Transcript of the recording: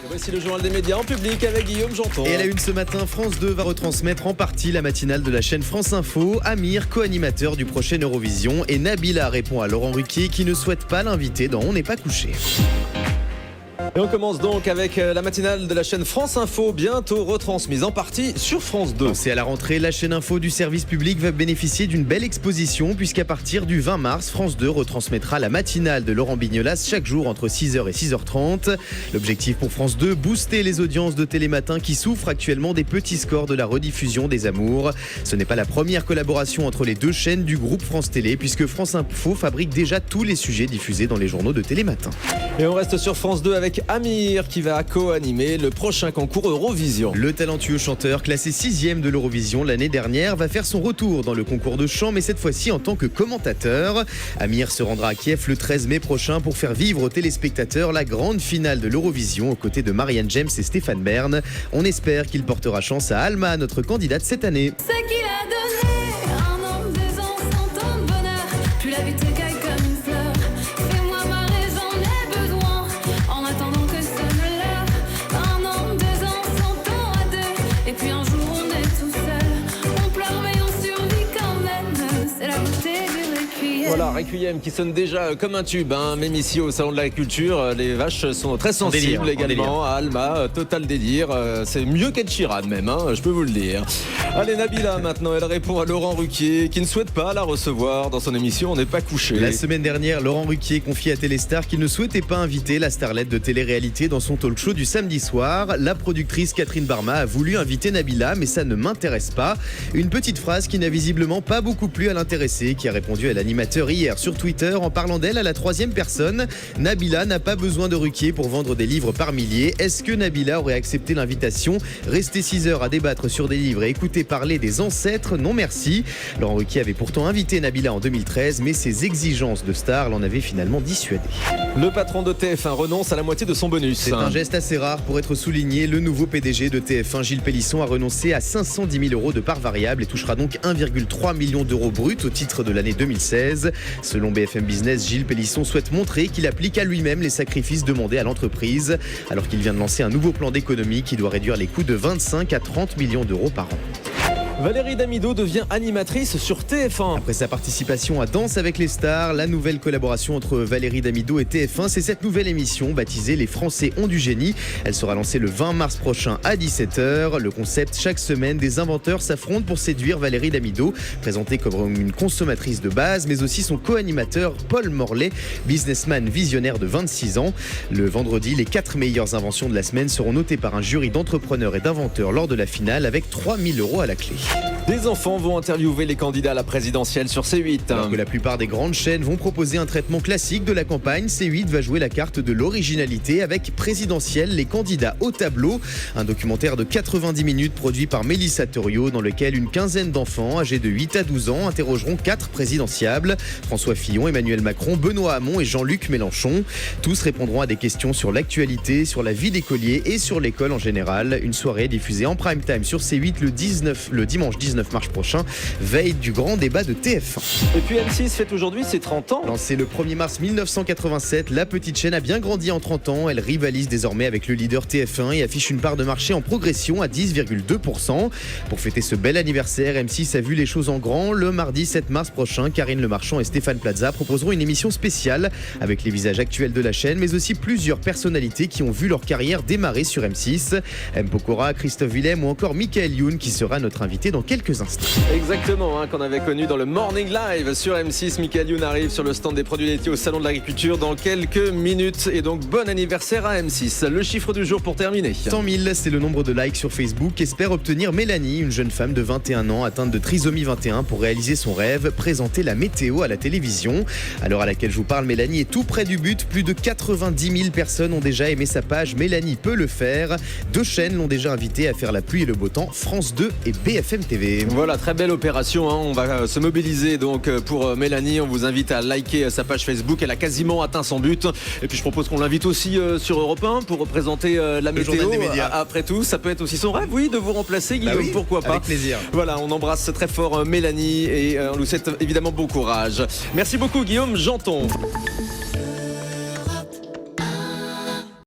Et voici le journal des médias en public avec Guillaume Janton. Et à la une ce matin, France 2 va retransmettre en partie la matinale de la chaîne France Info. Amir, co-animateur du prochain Eurovision, et Nabila répond à Laurent Ruquier qui ne souhaite pas l'inviter dans On n'est pas couché. Et on commence donc avec la matinale de la chaîne France Info, bientôt retransmise en partie sur France 2. C'est à la rentrée, la chaîne Info du service public va bénéficier d'une belle exposition puisqu'à partir du 20 mars, France 2 retransmettra la matinale de Laurent Bignolas chaque jour entre 6h et 6h30. L'objectif pour France 2, booster les audiences de Télématin qui souffrent actuellement des petits scores de la rediffusion des Amours. Ce n'est pas la première collaboration entre les deux chaînes du groupe France Télé puisque France Info fabrique déjà tous les sujets diffusés dans les journaux de Télématin. Et on reste sur France 2 avec Amir qui va co-animer le prochain concours Eurovision. Le talentueux chanteur classé 6e de l'Eurovision l'année dernière va faire son retour dans le concours de chant mais cette fois-ci en tant que commentateur. Amir se rendra à Kiev le 13 mai prochain pour faire vivre aux téléspectateurs la grande finale de l'Eurovision aux côtés de Marianne James et Stéphane Bern. On espère qu'il portera chance à Alma, notre candidate cette année. C'est qu'il a donné 1 an, 2 ans, 100 ans de bonheur. Plus la vie te caille comme une fleur. Fais-moi marrer, j'en ai besoin. En attendant que sonne l'heure. 1 an, 2 ans, 100 ans à deux. Et puis un jour on est tout seul. On pleure mais on survit quand même. C'est la beauté du requiem. Voilà, Requiem qui sonne déjà comme un tube, hein. Même ici au Salon de l'Agriculture, les vaches sont très sensibles également à Alma, total délire. C'est mieux qu'Ed Sheeran même, hein, je peux vous le dire. Allez, Nabila maintenant, elle répond à Laurent Ruquier qui ne souhaite pas la recevoir dans son émission On n'est pas couché. La semaine dernière, Laurent Ruquier confiait à Téléstar qu'il ne souhaitait pas inviter la starlette de télé-réalité dans son talk show du samedi soir. La productrice Catherine Barma a voulu inviter Nabila, mais ça ne m'intéresse pas. Une petite phrase qui n'a visiblement pas beaucoup plu à l'intéressé, qui a répondu à l'animateur hier sur Twitter en parlant d'elle à la 3e personne. Nabila n'a pas besoin de Ruquier pour vendre des livres par milliers. Est-ce que Nabila aurait accepté l'invitation? Rester 6 heures à débattre sur des livres et écouter parler des ancêtres? Non merci. Laurent Ruquier avait pourtant invité Nabila en 2013, mais ses exigences de star l'en avaient finalement dissuadé. Le patron de TF1 renonce à la moitié de son bonus. C'est un geste assez rare pour être souligné. Le nouveau PDG de TF1, Gilles Pélisson, a renoncé à 510 000 € de part variable et touchera donc 1,3 million d'euros bruts au titre de l'année 2016. Selon BFM Business, Gilles Pélisson souhaite montrer qu'il applique à lui-même les sacrifices demandés à l'entreprise, alors qu'il vient de lancer un nouveau plan d'économie qui doit réduire les coûts de 25 à 30 millions d'euros par an. Valérie Damido devient animatrice sur TF1. Après sa participation à Danse avec les stars, la nouvelle collaboration entre Valérie Damido et TF1, c'est cette nouvelle émission baptisée Les Français ont du génie. Elle sera lancée le 20 mars prochain à 17h. Le concept, chaque semaine, des inventeurs s'affrontent pour séduire Valérie Damido, présentée comme une consommatrice de base, mais aussi son co-animateur Paul Morlet, businessman visionnaire de 26 ans. Le vendredi, les 4 meilleures inventions de la semaine seront notées par un jury d'entrepreneurs et d'inventeurs lors de la finale avec 3 000 € à la clé. Des enfants vont interviewer les candidats à la présidentielle sur C8. Alors que la plupart des grandes chaînes vont proposer un traitement classique de la campagne, C8 va jouer la carte de l'originalité avec Présidentielle, les candidats au tableau. Un documentaire de 90 minutes produit par Mélissa Thoriot dans lequel une quinzaine d'enfants âgés de 8 à 12 ans interrogeront 4 présidentiables. François Fillon, Emmanuel Macron, Benoît Hamon et Jean-Luc Mélenchon. Tous répondront à des questions sur l'actualité, sur la vie d'écoliers et sur l'école en général. Une soirée diffusée en prime time sur C8 le dimanche 19 mars prochain, veille du grand débat de TF1. Et puis M6 fête aujourd'hui ses 30 ans. Lancée le 1er mars 1987, la petite chaîne a bien grandi en 30 ans. Elle rivalise désormais avec le leader TF1 et affiche une part de marché en progression à 10,2%. Pour fêter ce bel anniversaire, M6 a vu les choses en grand. Le mardi 7 mars prochain, Karine Le Marchand et Stéphane Plaza proposeront une émission spéciale avec les visages actuels de la chaîne, mais aussi plusieurs personnalités qui ont vu leur carrière démarrer sur M6. M. Pokora, Christophe Willem ou encore Michael Youn qui sera notre invité dans quelques instants. Exactement, qu'on avait connu dans le Morning Live sur M6. Michael Youn arrive sur le stand des produits laitiers au Salon de l'Agriculture dans quelques minutes. Et donc bon anniversaire à M6. Le chiffre du jour pour terminer. 100 000, c'est le nombre de likes sur Facebook qu'espère obtenir Mélanie, une jeune femme de 21 ans atteinte de trisomie 21 pour réaliser son rêve, présenter la météo à la télévision. À l'heure à laquelle je vous parle, Mélanie est tout près du but. Plus de 90 000 personnes ont déjà aimé sa page. Mélanie peut le faire. 2 chaînes l'ont déjà invitée à faire la pluie et le beau temps, France 2 et BFM TV. Voilà, très belle opération, hein. On va se mobiliser donc pour Mélanie. On vous invite à liker sa page Facebook. Elle a quasiment atteint son but. Et puis je propose qu'on l'invite aussi sur Europe 1 pour représenter la météo. Après tout, ça peut être aussi son rêve, oui, de vous remplacer, Guillaume. Oui, pourquoi pas. avec plaisir. Voilà, on embrasse très fort Mélanie et on nous souhaite évidemment bon courage. Merci beaucoup, Guillaume Janton.